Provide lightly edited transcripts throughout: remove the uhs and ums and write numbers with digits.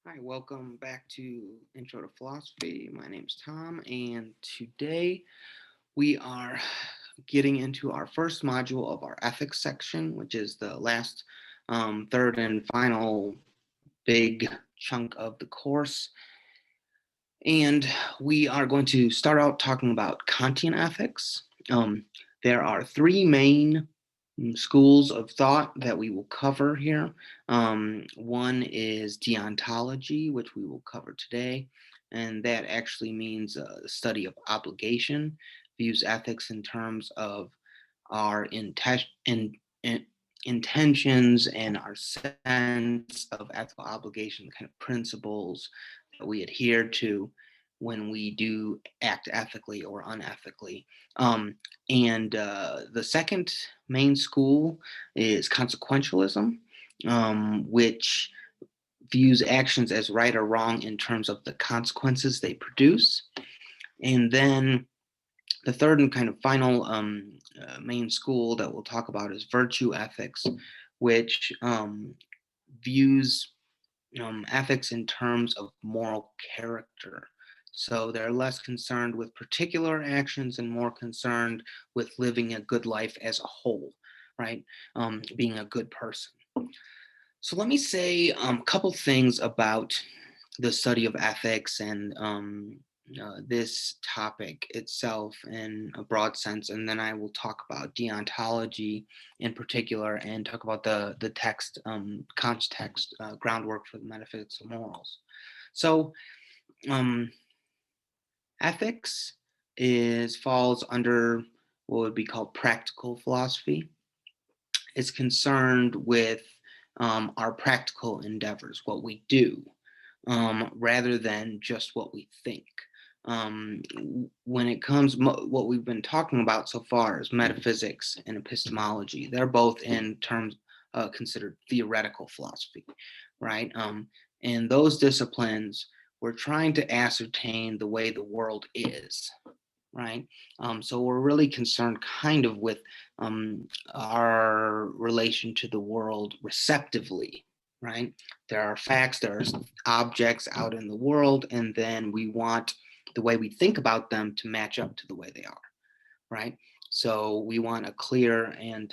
Hi, welcome back to Intro to Philosophy. My name is Tom, and today we are getting into our first module of our ethics section, which is the last, third and final big chunk of the course. And we are going to start out talking about Kantian ethics. There are three main schools of thought that we will cover here. One is deontology, which we will cover today, and that actually means the study of obligation, views ethics in terms of our intentions and our sense of ethical obligation, kind of principles that we adhere to when we do act ethically or unethically. And the second main school is consequentialism, which views actions as right or wrong in terms of the consequences they produce. And then the third and kind of final main school that we'll talk about is virtue ethics, which views ethics in terms of moral character. So they're less concerned with particular actions and more concerned with living a good life as a whole, right? Being a good person. So let me say a couple things about the study of ethics and this topic itself in a broad sense, and then I will talk about deontology in particular and talk about the text, Kant's text, Groundwork for the Metaphysics of Morals. So ethics falls under what would be called practical philosophy. It's concerned with our practical endeavors, what we do, rather than just what we think. When it comes, what we've been talking about so far is metaphysics and epistemology. They're both in terms considered theoretical philosophy, right? And those disciplines, we're trying to ascertain the way the world is, right? So we're really concerned kind of with our relation to the world receptively, right? There are facts, there are objects out in the world, and then we want the way we think about them to match up to the way they are, right? So we want a clear and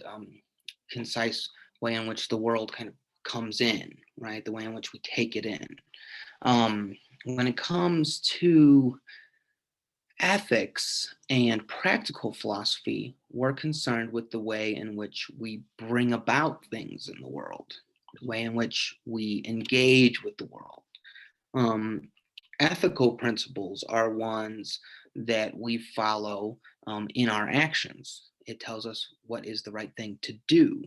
concise way in which the world kind of comes in, right? The way in which we take it in. When it comes to ethics and practical philosophy, we're concerned with the way in which we bring about things in the world, the way in which we engage with the world. Ethical principles are ones that we follow in our actions. It tells us what is the right thing to do,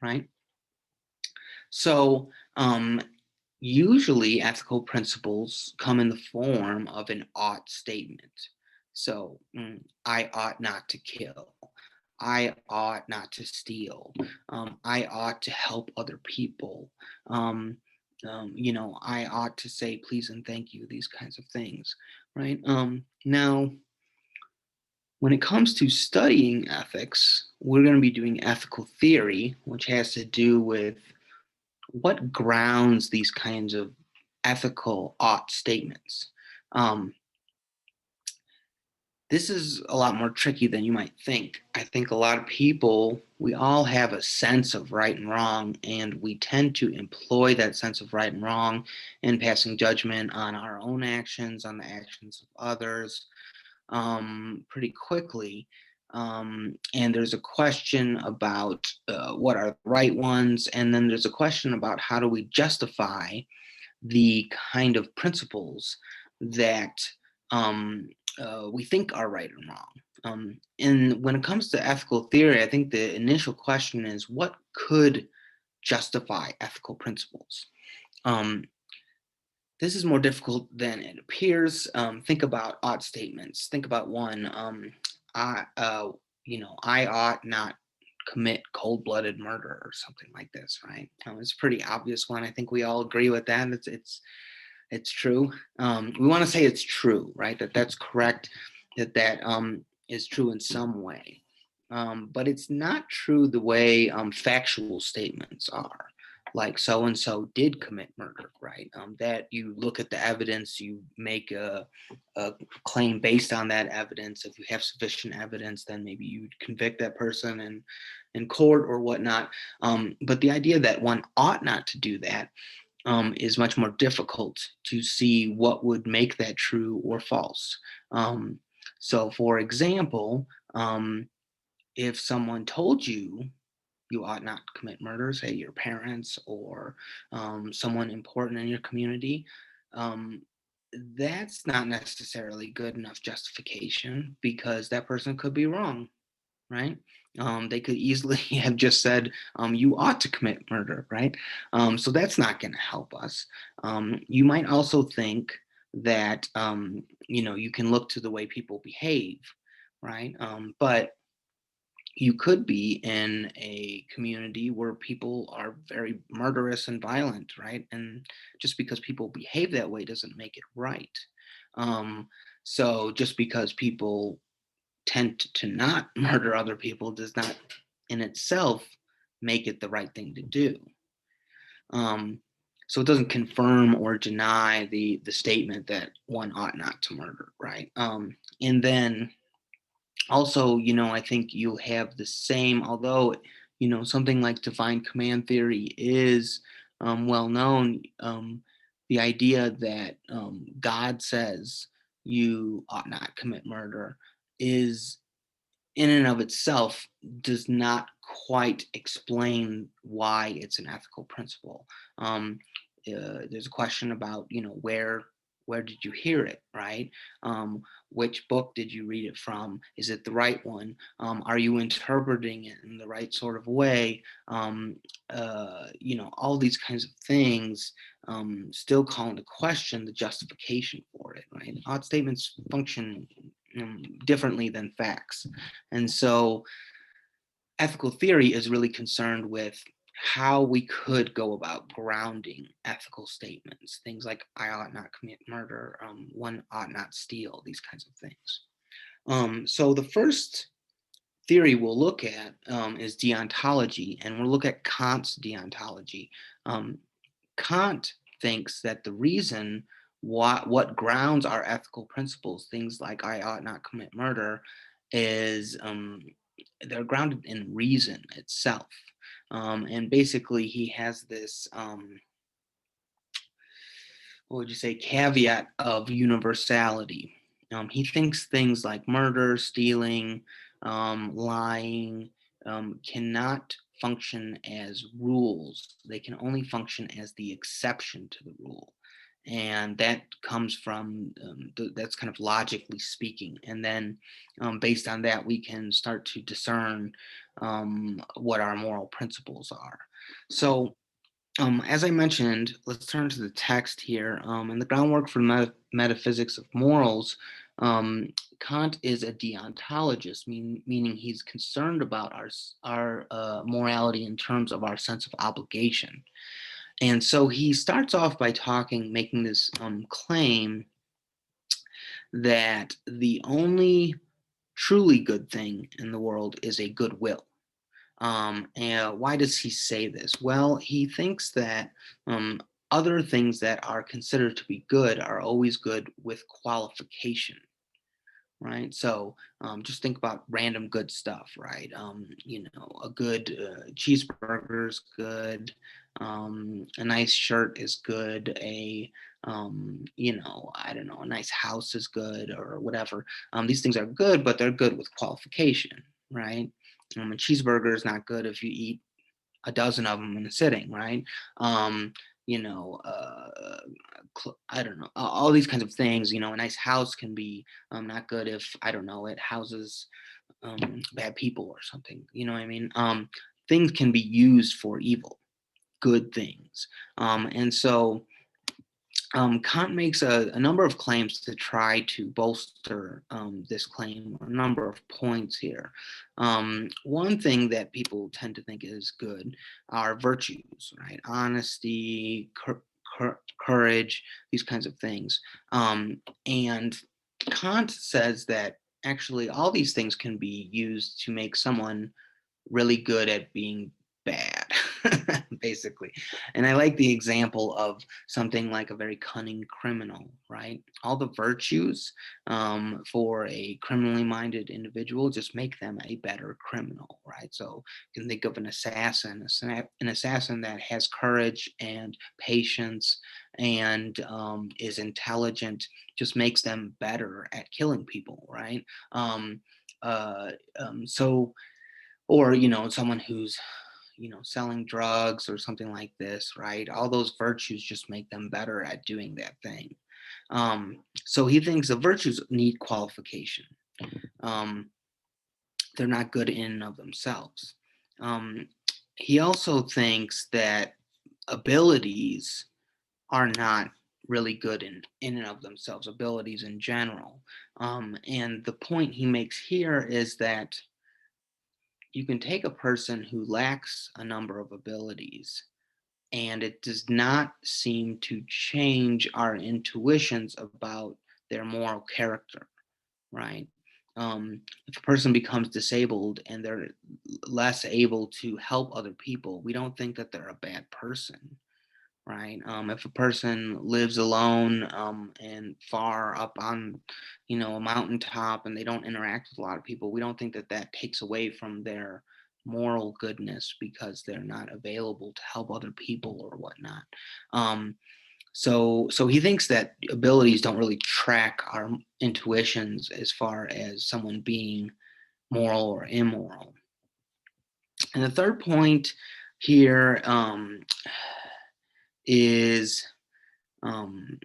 right? So, usually ethical principles come in the form of an ought statement. So, I ought not to kill. I ought not to steal. I ought to help other people. I ought to say please and thank you, these kinds of things, right? Now, when it comes to studying ethics, we're going to be doing ethical theory, which has to do with what grounds these kinds of ethical ought statements. This is a lot more tricky than you might think. I think a lot of people, we all have a sense of right and wrong, and we tend to employ that sense of right and wrong in passing judgment on our own actions, on the actions of others, pretty quickly. And there's a question about what are the right ones, and then there's a question about how do we justify the kind of principles that we think are right and wrong. And when it comes to ethical theory, I think the initial question is what could justify ethical principles? This is more difficult than it appears. Think about ought statements. Think about one. I ought not commit cold-blooded murder or something like this, right? It's a pretty obvious one. I think we all agree with that. It's true. We want to say it's true, right? That's correct. That is true in some way, but it's not true the way factual statements are. like so and so did commit murder, right? That you look at the evidence, you make a claim based on that evidence. If you have sufficient evidence, then maybe you'd convict that person in court or whatnot. But the idea that one ought not to do that is much more difficult to see what would make that true or false. So, for example, if someone told you you ought not commit murder, say your parents or someone important in your community, um, that's not necessarily good enough justification because that person could be wrong, right? They could easily have just said, you ought to commit murder, right? So that's not going to help us. You might also think that, you can look to the way people behave, right? But you could be in a community where people are very murderous and violent, right? And just because people behave that way doesn't make it right. Um, so just because people tend to not murder other people does not in itself make it the right thing to do. Um, so it doesn't confirm or deny the statement that one ought not to murder, right? And then also, I think you'll have the same, although, something like divine command theory is well known, the idea that God says you ought not commit murder is in and of itself does not quite explain why it's an ethical principle. Um, there's a question about, where did you hear it, right? Which book did you read it from? Is it the right one? Are you interpreting it in the right sort of way? All these kinds of things still call into question the justification for it, right? Odd statements function differently than facts. And so ethical theory is really concerned with how we could go about grounding ethical statements. Things like, I ought not commit murder, one ought not steal, these kinds of things. So the first theory we'll look at is deontology, and we'll look at Kant's deontology. Kant thinks that the reason what grounds our ethical principles, things like I ought not commit murder, is they're grounded in reason itself. And basically, he has this, what would you say, caveat of universality. He thinks things like murder, stealing, lying cannot function as rules. They can only function as the exception to the rule. And that comes from, that's kind of logically speaking. And then based on that, we can start to discern what our moral principles are. So, as I mentioned, let's turn to the text here. In the Groundwork for Metaphysics of Morals, Kant is a deontologist, meaning he's concerned about our morality in terms of our sense of obligation. And so he starts off by making this claim that the only truly good thing in the world is a good will. And why does he say this? Well, he thinks that other things that are considered to be good are always good with qualification, right? So just think about random good stuff, right? A good cheeseburger is good. A nice shirt is good. I don't know, a nice house is good or whatever. These things are good, but they're good with qualification, right? A cheeseburger is not good if you eat a dozen of them in a sitting, right? Um, you know, uh, I don't know, all these kinds of things. A nice house can be not good if, I don't know, it houses bad people or something. You know what I mean? Things can be used for evil, good things. And so Kant makes a number of claims to try to bolster this claim, a number of points here. One thing that people tend to think is good are virtues, right? Honesty, courage, these kinds of things. And Kant says that actually all these things can be used to make someone really good at being bad. basically. And I like the example of something like a very cunning criminal, right? All the virtues for a criminally minded individual just make them a better criminal, right? So you can think of an assassin that has courage and patience and is intelligent, just makes them better at killing people, right? Uh, so, or someone who's selling drugs or something like this, right? All those virtues just make them better at doing that thing. So he thinks the virtues need qualification. um, they're not good in and of themselves. um, he also thinks that abilities are not really good in and of themselves, abilities in general. And the point he makes here is that you can take a person who lacks a number of abilities, and it does not seem to change our intuitions about their moral character, right? If a person becomes disabled and they're less able to help other people, we don't think that they're a bad person, right? If a person lives alone and far up on, a mountaintop, and they don't interact with a lot of people, we don't think that that takes away from their moral goodness because they're not available to help other people or whatnot. So he thinks that abilities don't really track our intuitions as far as someone being moral or immoral. And the third point here is um,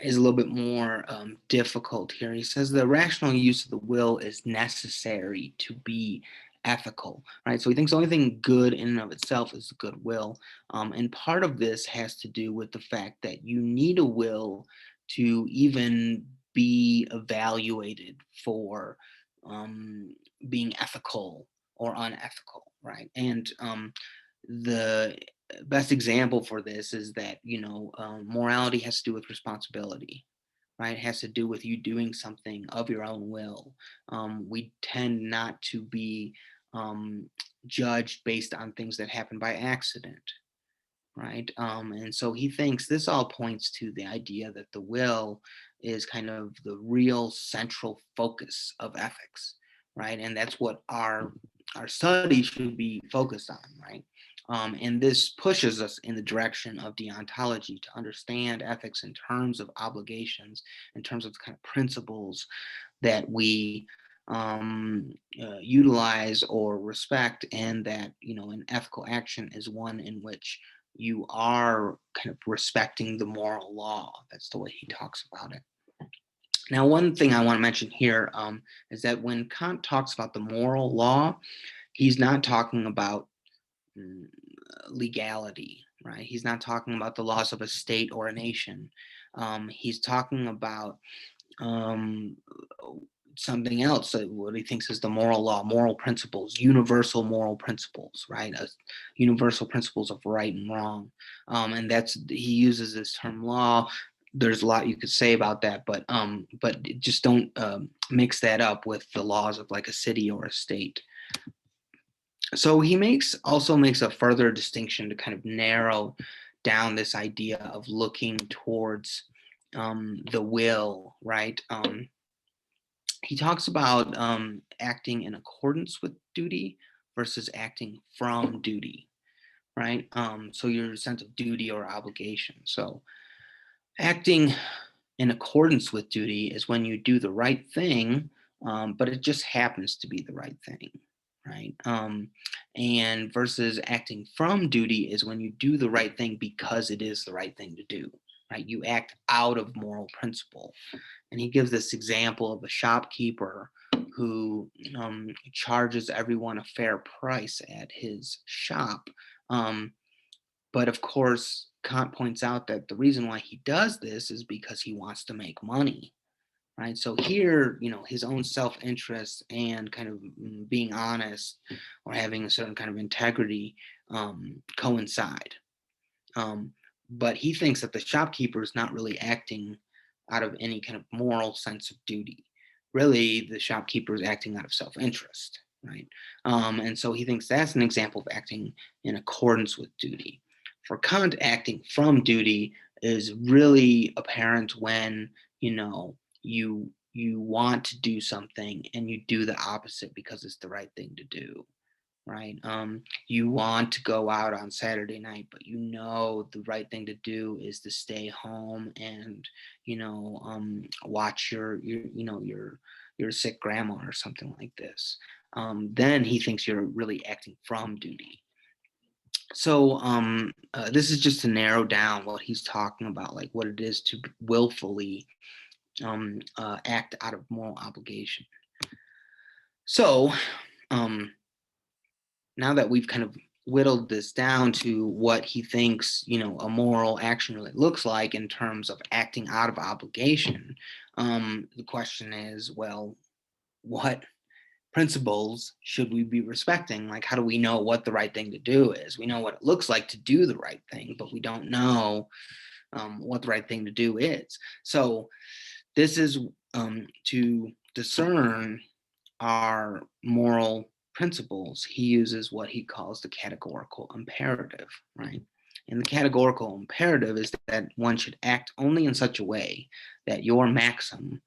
is a little bit more difficult here. He says the rational use of the will is necessary to be ethical, right? So he thinks the only thing good in and of itself is goodwill. And part of this has to do with the fact that you need a will to even be evaluated for being ethical or unethical, right? And the best example for this is that morality has to do with responsibility, right? It has to do with you doing something of your own will. We tend not to be judged based on things that happen by accident, right? And so he thinks this all points to the idea that the will is kind of the real central focus of ethics, right? And that's what our study should be focused on, right? And this pushes us in the direction of deontology, to understand ethics in terms of obligations, in terms of the kind of principles that we utilize or respect, and that an ethical action is one in which you are kind of respecting the moral law. That's the way he talks about it. Now, one thing I want to mention here is that when Kant talks about the moral law, he's not talking about mm, legality, right? He's not talking about the laws of a state or a nation. He's talking about um, something else, what he thinks is the moral law, moral principles, universal moral principles, right? Universal principles of right and wrong. And he uses this term law. There's a lot you could say about that, but just don't mix that up with the laws of like a city or a state. So he also makes a further distinction to kind of narrow down this idea of looking towards the will, right? He talks about acting in accordance with duty versus acting from duty, right? So your sense of duty or obligation. So acting in accordance with duty is when you do the right thing, but it just happens to be the right thing, right? And versus acting from duty is when you do the right thing because it is the right thing to do, right? You act out of moral principle. And he gives this example of a shopkeeper who charges everyone a fair price at his shop. But of course, Kant points out that the reason why he does this is because he wants to make money, right? So here, his own self-interest and kind of being honest or having a certain kind of integrity coincide. But he thinks that the shopkeeper is not really acting out of any kind of moral sense of duty. Really, the shopkeeper is acting out of self-interest. right? And so he thinks that's an example of acting in accordance with duty. For Kant, acting from duty is really apparent when, you want to do something and you do the opposite because it's the right thing to do, right? You want to go out on Saturday night, but the right thing to do is to stay home and watch your sick grandma or something like this. Then he thinks you're really acting from duty. So this is just to narrow down what he's talking about, like what it is to willfully act out of moral obligation. So um, now that we've kind of whittled this down to what he thinks, a moral action really looks like in terms of acting out of obligation, the question is, well, what principles should we be respecting? Like, how do we know what the right thing to do is? We know what it looks like to do the right thing, but we don't know what the right thing to do is. So this is to discern our moral principles. He uses what he calls the categorical imperative, right? And the categorical imperative is that one should act only in such a way that your maxim,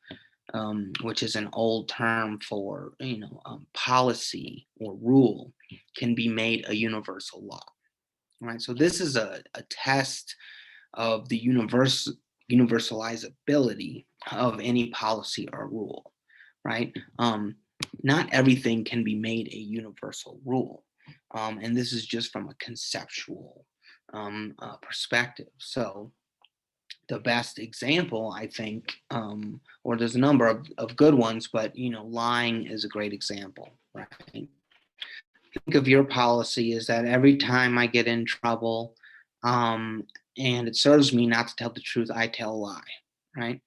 which is an old term for policy or rule, can be made a universal law. Right. So this is a test of the universalizability of any policy or rule. Right. Not everything can be made a universal rule, and this is just from a conceptual perspective. So the best example, I think, or there's a number of good ones, but lying is a great example, right? Think of your policy is that every time I get in trouble, um, and it serves me not to tell the truth, I tell a lie, right?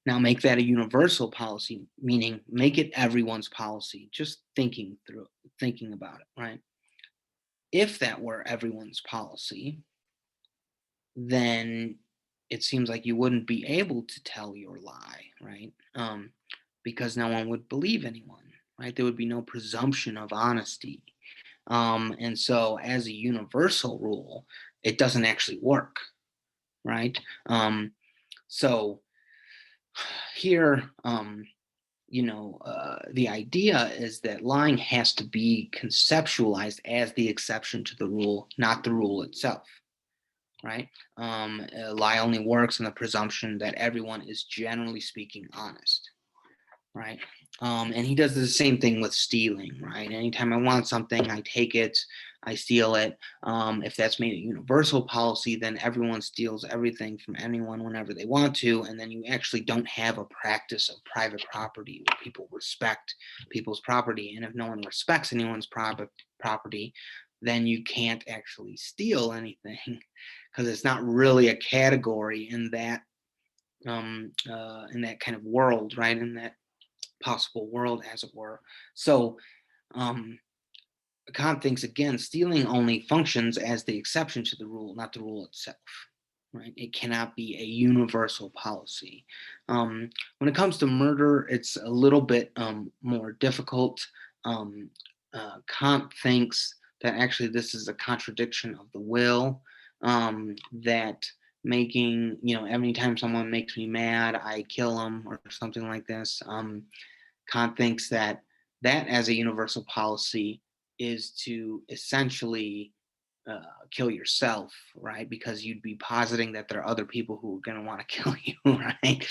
Now make that a universal policy, meaning make it everyone's policy. Just thinking about it, right? If that were everyone's policy, then it seems like you wouldn't be able to tell your lie, right? Because no one would believe anyone, right? There would be no presumption of honesty. And so, as a universal rule, it doesn't actually work, right? So, here, the idea is that lying has to be conceptualized as the exception to the rule, not the rule itself. Right? A lie only works on the presumption that everyone is generally speaking honest, right? And he does the same thing with stealing, right? Anytime I want something, I take it, I steal it. If that's made a universal policy, then everyone steals everything from anyone whenever they want to, and then you actually don't have a practice of private property where people respect people's property. And if no one respects anyone's property, then you can't actually steal anything because it's not really a category in that kind of world, right? In that possible world, as it were. So um, Kant thinks, again, stealing only functions as the exception to the rule, not the rule itself. Right? It cannot be a universal policy. When it comes to murder, it's a little bit more difficult. Kant thinks that actually this is a contradiction of the will, that making, every time someone makes me mad, I kill them or something like this. Kant thinks that as a universal policy is to essentially kill yourself, right? Because you'd be positing that there are other people who are going to want to kill you, right?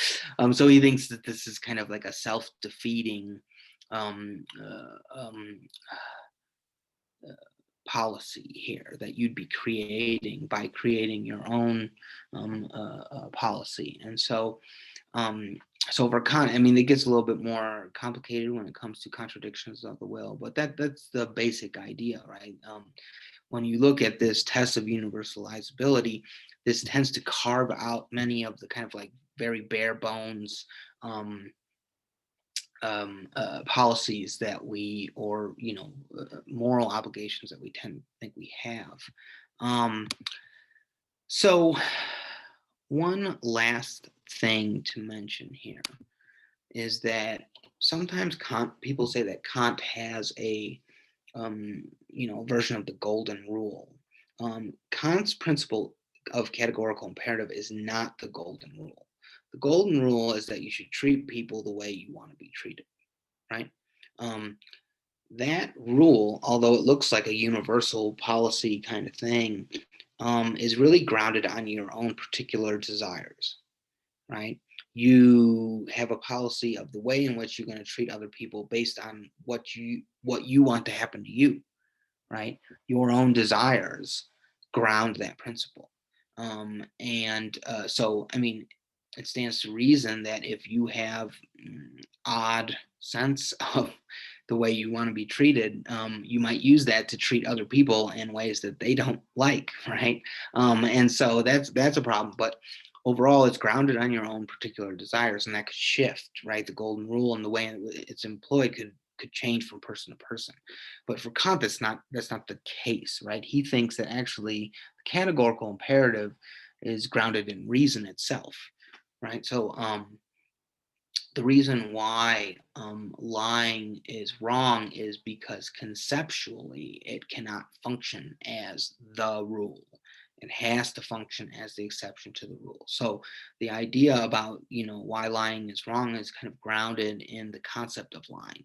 So he thinks that this is kind of like a self-defeating policy here that you'd be creating by creating your own policy. And so for Kant, I mean, it gets a little bit more complicated when it comes to contradictions of the will, but that's the basic idea, right? When you look at this test of universalizability, this tends to carve out many of the kind of like very bare bones policies that we, or moral obligations that we tend to think we have. So one last thing to mention here is that sometimes people say that Kant has a version of the golden rule. Kant's principle of categorical imperative is not the golden rule. The golden rule is that you should treat people the way you want to be treated, right? Um, that rule, although it looks like a universal policy kind of thing, is really grounded on your own particular desires, right? You have a policy of the way in which you're going to treat other people based on what you want to happen to you, right? Your own desires ground that principle. So, I mean, it stands to reason that if you have odd sense of the way you want to be treated, you might use that to treat other people in ways that they don't like, right? And so that's a problem. But overall, it's grounded on your own particular desires, and that could shift, right? The golden rule and the way it's employed could change from person to person. But for Kant, that's not the case, right? He thinks that actually the categorical imperative is grounded in reason itself, right? So the reason why lying is wrong is because conceptually it cannot function as the rule. It has to function as the exception to the rule. So the idea about why lying is wrong is kind of grounded in the concept of lying,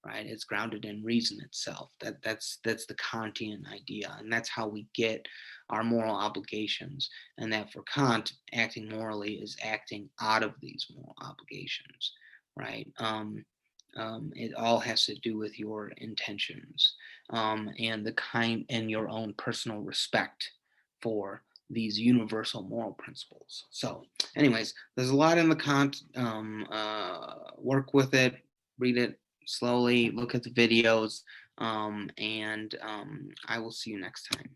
right? It's grounded in reason itself. That's the Kantian idea, and that's how we get our moral obligations. And that for Kant, acting morally is acting out of these moral obligations, right? It all has to do with your intentions, and the kind and your own personal respect for these universal moral principles. So, anyways, there's a lot in the Kant. Work with it, read it slowly, look at the videos, and I will see you next time.